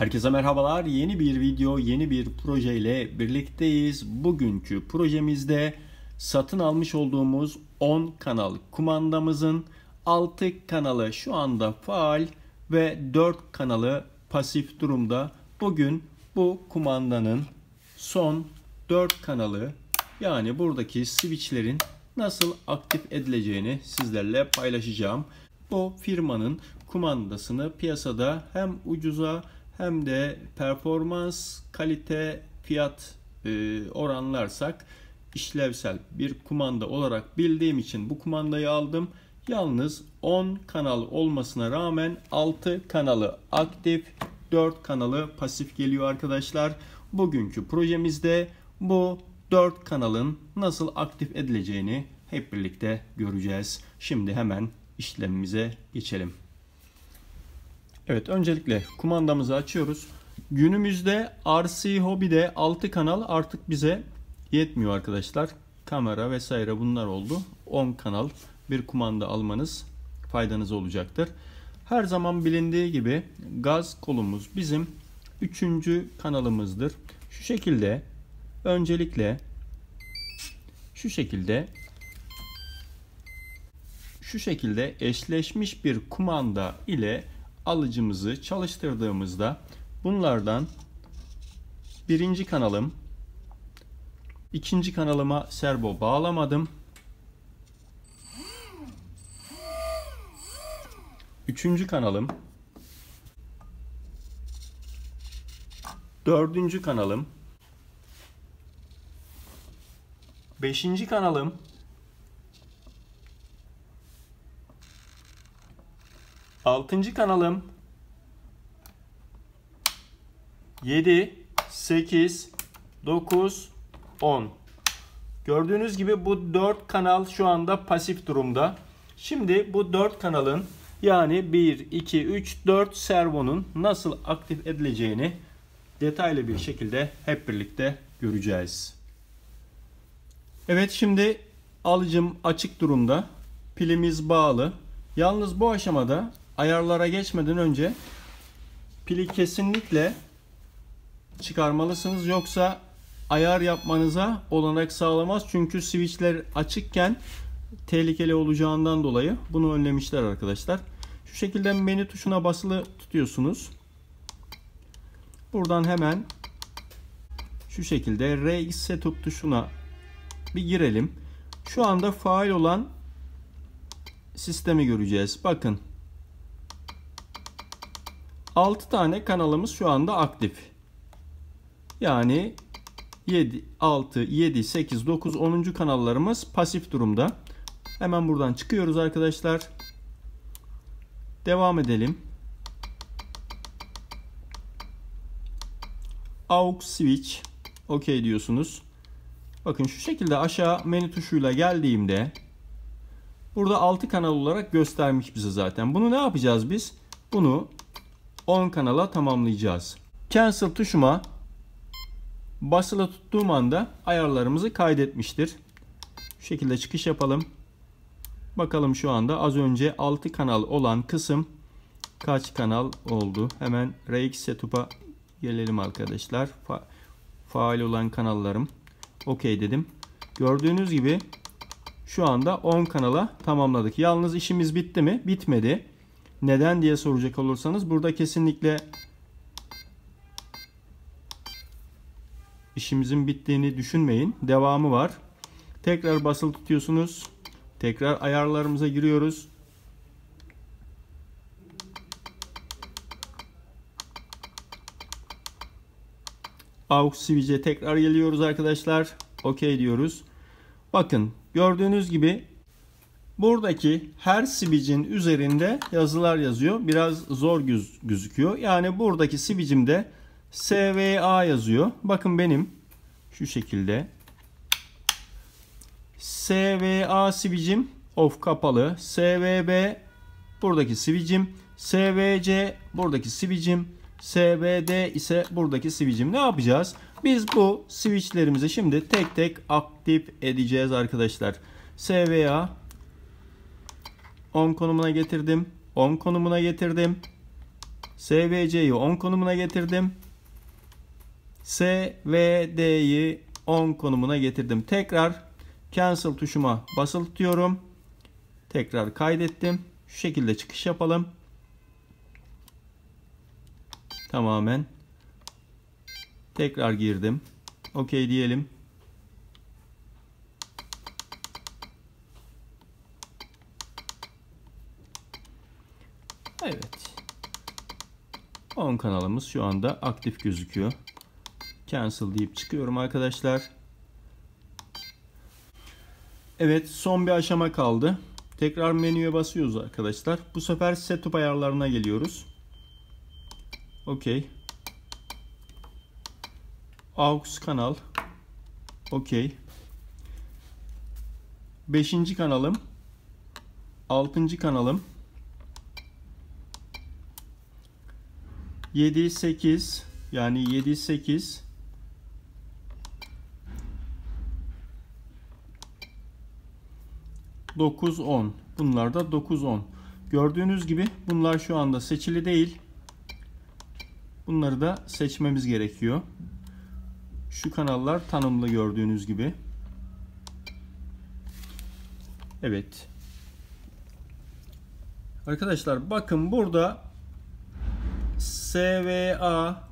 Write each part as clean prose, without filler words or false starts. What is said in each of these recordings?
Herkese merhabalar. Yeni bir video, yeni bir proje ile birlikteyiz. Bugünkü projemizde satın almış olduğumuz 10 kanal kumandamızın 6 kanalı şu anda faal ve 4 kanalı pasif durumda. Bugün bu kumandanın son 4 kanalı, yani buradaki switchlerin nasıl aktif edileceğini sizlerle paylaşacağım. Bu firmanın kumandasını piyasada hem ucuza hem de performans, kalite, fiyat oranlarsak işlevsel bir kumanda olarak bildiğim için bu kumandayı aldım. Yalnız 10 kanal olmasına rağmen 6 kanalı aktif, 4 kanalı pasif geliyor arkadaşlar. Bugünkü projemizde bu 4 kanalın nasıl aktif edileceğini hep birlikte göreceğiz. Şimdi hemen işlemimize geçelim. Evet, öncelikle kumandamızı açıyoruz. Günümüzde RC Hobby'de 6 kanal artık bize yetmiyor arkadaşlar. Kamera vesaire bunlar oldu. 10 kanal bir kumanda almanız faydanız olacaktır. Her zaman bilindiği gibi gaz kolumuz bizim 3. kanalımızdır. Şu şekilde öncelikle şu şekilde eşleşmiş bir kumanda ile alıcımızı çalıştırdığımızda bunlardan birinci kanalım, ikinci kanalıma servo bağlamadım. Üçüncü kanalım, dördüncü kanalım, beşinci kanalım, altıncı kanalım, 7, 8, 9, 10. Gördüğünüz gibi bu 4 kanal şu anda pasif durumda. Şimdi bu 4 kanalın, yani 1, 2, 3, 4 servonun nasıl aktif edileceğini detaylı bir şekilde hep birlikte göreceğiz. Evet, şimdi alıcım açık durumda. Pilimiz bağlı. Yalnız bu aşamada ayarlara geçmeden önce pili kesinlikle çıkarmalısınız, yoksa ayar yapmanıza olanak sağlamaz. Çünkü switchler açıkken tehlikeli olacağından dolayı bunu önlemişler arkadaşlar. Şu şekilde menü tuşuna basılı tutuyorsunuz. Buradan hemen şu şekilde RX Setup tuşuna bir girelim. Şu anda faal olan sistemi göreceğiz. Bakın, 6 tane kanalımız şu anda aktif. Yani 7, 6, 7, 8, 9, 10. kanallarımız pasif durumda. Hemen buradan çıkıyoruz arkadaşlar. Devam edelim. AUX switch. OK diyorsunuz. Bakın şu şekilde aşağı menü tuşuyla geldiğimde burada 6 kanal olarak göstermiş bize zaten. Bunu ne yapacağız biz? Bunu 10 kanala tamamlayacağız. Cancel tuşuma basılı tuttuğum anda ayarlarımızı kaydetmiştir. Şu şekilde çıkış yapalım. Bakalım şu anda az önce 6 kanal olan kısım kaç kanal oldu? Hemen RX Setup'a gelelim arkadaşlar. Faal olan kanallarım. OK dedim. Gördüğünüz gibi şu anda 10 kanala tamamladık. Yalnız işimiz bitti mi? Bitmedi. Neden diye soracak olursanız, burada kesinlikle işimizin bittiğini düşünmeyin. Devamı var. Tekrar basılı tutuyorsunuz. Tekrar ayarlarımıza giriyoruz. AUX switch'e tekrar geliyoruz arkadaşlar. OK diyoruz. Bakın, gördüğünüz gibi buradaki her switch'in üzerinde yazılar yazıyor. Biraz zor gözüküyor. Yani buradaki switch'imde SVA yazıyor. Bakın benim şu şekilde SVA switch'im off kapalı. SVB buradaki switch'im. SVC buradaki switch'im. SVD ise buradaki switch'im. Ne yapacağız? Biz bu switch'lerimizi şimdi tek tek aktif edeceğiz arkadaşlar. SVA on konumuna getirdim. On konumuna getirdim. SVC'yi 10 konumuna getirdim. SVD'yi 10 konumuna getirdim. Tekrar cancel tuşuma basılı tutuyorum. Tekrar kaydettim. Şu şekilde çıkış yapalım. Tamamen. Tekrar girdim. OK diyelim. Evet. 10 kanalımız şu anda aktif gözüküyor. Cancel deyip çıkıyorum arkadaşlar. Evet, son bir aşama kaldı. Tekrar menüye basıyoruz arkadaşlar. Bu sefer setup ayarlarına geliyoruz. OK. AUX kanal. OK. 5. kanalım. 6. kanalım. 7, 8 yani 7, 8 9, 10. Bunlar da 9, 10. Gördüğünüz gibi bunlar şu anda seçili değil. Bunları da seçmemiz gerekiyor. Şu kanallar tanımlı gördüğünüz gibi. Evet. Arkadaşlar bakın burada SVA,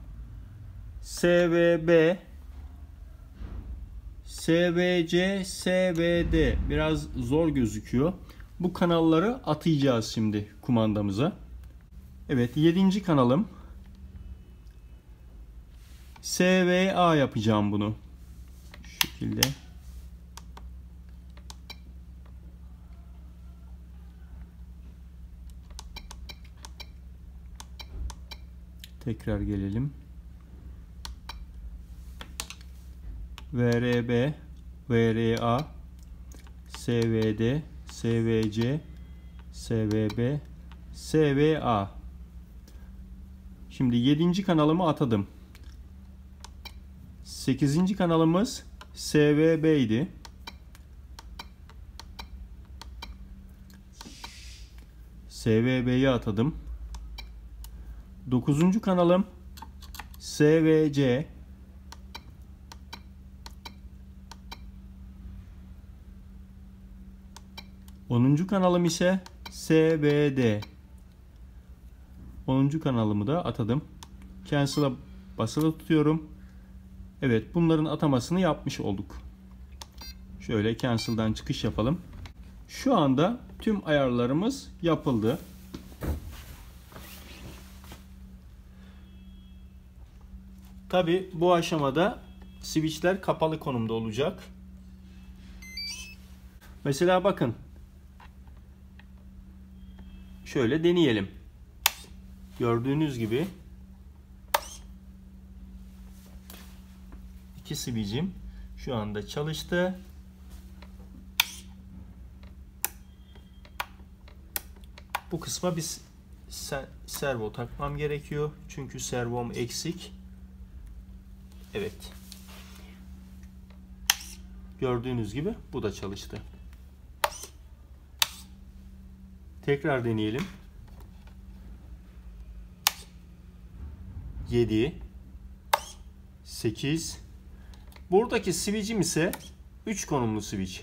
SVB, SVC, SVD biraz zor gözüküyor. Bu kanalları atayacağız şimdi kumandamıza. Evet, 7. kanalım. SVA yapacağım bunu. Şu şekilde. Tekrar gelelim. VRB, VRA, SVD, SVC, SVB, SVA. Şimdi 7. kanalımı atadım. 8. kanalımız SVB idi. SVB'yi atadım. 9. kanalım SVC. 10. kanalım ise SVD. 10. kanalımı da atadım. Cancel'a basılı tutuyorum. Evet, bunların atamasını yapmış olduk. Şöyle Cancel'dan çıkış yapalım. Şu anda tüm ayarlarımız yapıldı. Tabi bu aşamada switchler kapalı konumda olacak. Mesela bakın. Şöyle deneyelim. Gördüğünüz gibi iki switch'im şu anda çalıştı. Bu kısma bir servo takmam gerekiyor. Çünkü servom eksik. Evet. Gördüğünüz gibi bu da çalıştı. Tekrar deneyelim. 7 8. Buradaki switch'im ise 3 konumlu switch.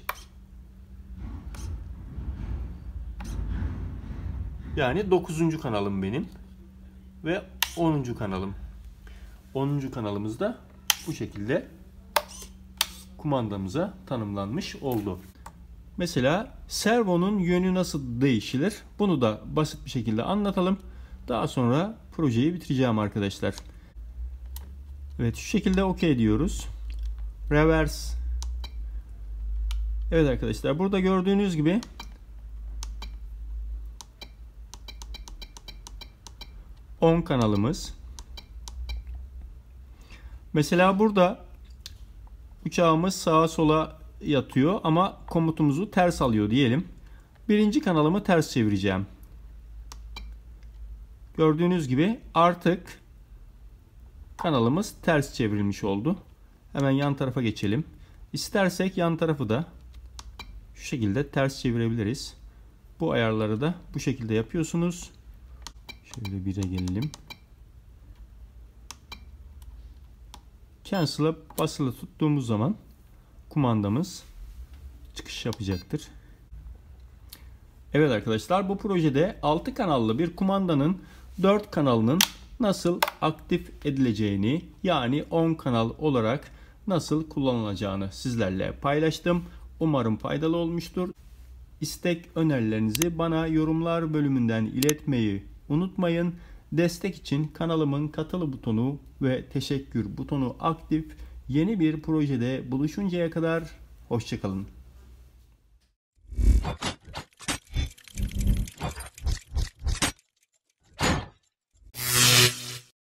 Yani 9. kanalım benim ve 10. kanalım. 10. kanalımız da bu şekilde kumandamıza tanımlanmış oldu. Mesela servonun yönü nasıl değişilir? Bunu da basit bir şekilde anlatalım. Daha sonra projeyi bitireceğim arkadaşlar. Evet, şu şekilde OK diyoruz. Reverse. Evet arkadaşlar, burada gördüğünüz gibi on kanalımız. Mesela burada uçağımız sağa sola yatıyor ama komutumuzu ters alıyor diyelim. 1. kanalımı ters çevireceğim. Gördüğünüz gibi artık kanalımız ters çevrilmiş oldu. Hemen yan tarafa geçelim. İstersek yan tarafı da şu şekilde ters çevirebiliriz. Bu ayarları da bu şekilde yapıyorsunuz. Şöyle 1'e gelelim. Cancel'a basılı tuttuğumuz zaman kumandamız çıkış yapacaktır. Evet arkadaşlar, bu projede 6 kanallı bir kumandanın 4 kanalının nasıl aktif edileceğini, yani 10 kanal olarak nasıl kullanılacağını sizlerle paylaştım. Umarım faydalı olmuştur. İstek önerilerinizi bana yorumlar bölümünden iletmeyi unutmayın. Destek için kanalımın katıl butonu ve teşekkür butonu aktif. Yeni bir projede buluşuncaya kadar hoşça kalın.